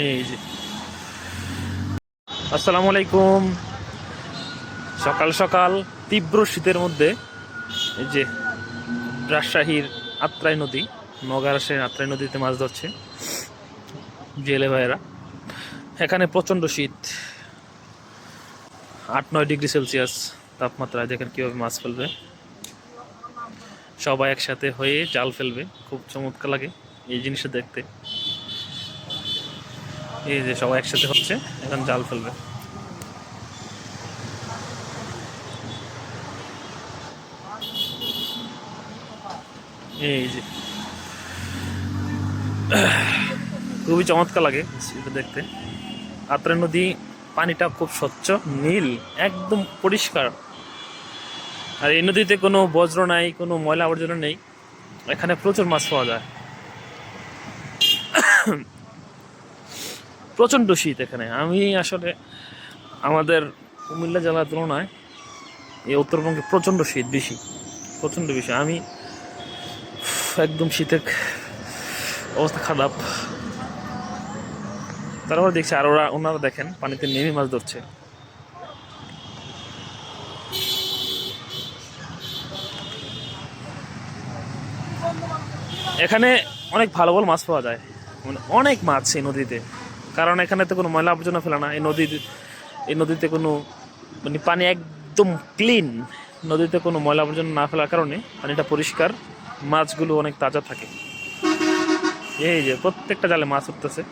এই যে আসসালামু আলাইকুম। সকাল সকাল তীব্র শীতের মধ্যে এই যে রাজশাহীর আত্রাই নদী, নওগাঁর আত্রাই নদীতে মাছ ধরছে জেলে ভাইয়েরা। এখানে প্রচণ্ড শীত, 8-9 ডিগ্রি সেলসিয়াস তাপমাত্রায়। দেখেন কীভাবে মাছ ফেলবে, সবাই একসাথে হয়ে জাল ফেলবে। খুব চমৎকার লাগে এই জিনিসটা দেখতে। এই যে সবাই একসাথে হচ্ছে, এখন জাল ফেলবে। এই যে খুবই চমৎকার লাগে এটা দেখতে। আত্রাই নদী পানিটা খুব স্বচ্ছ নীল, একদম পরিষ্কার। আর এই নদীতে কোনো বজ্র নাই, কোনো ময়লা আবর্জনা নেই। এখানে প্রচুর মাছ পাওয়া যায়। প্রচণ্ড শীত এখানে। আমি আসলে আমাদের কুমিল্লা জেলার তুলনায় এই উত্তরবঙ্গে প্রচণ্ড শীত বেশি, প্রচণ্ড বেশি। আমি একদম শীতে অবস্থা খারাপ। তারপর দেখছি আর ওনারা দেখেন পানিতে নেমে মাছ ধরছে। এখানে অনেক ভালো ভালো মাছ পাওয়া যায়, মানে অনেক মাছ এই নদীতে। কারণ এখানে তো কোনো ময়লা আবর্জনা ফেলে না। এই নদীতে কোনো মানে পানি একদম ক্লিন। নদীতে কোনো ময়লা আবর্জনা না ফেলার কারণে পানিটা পরিষ্কার, মাছগুলো অনেক তাজা থাকে। এই যে প্রত্যেকটা জালে মাছ উঠতেছে।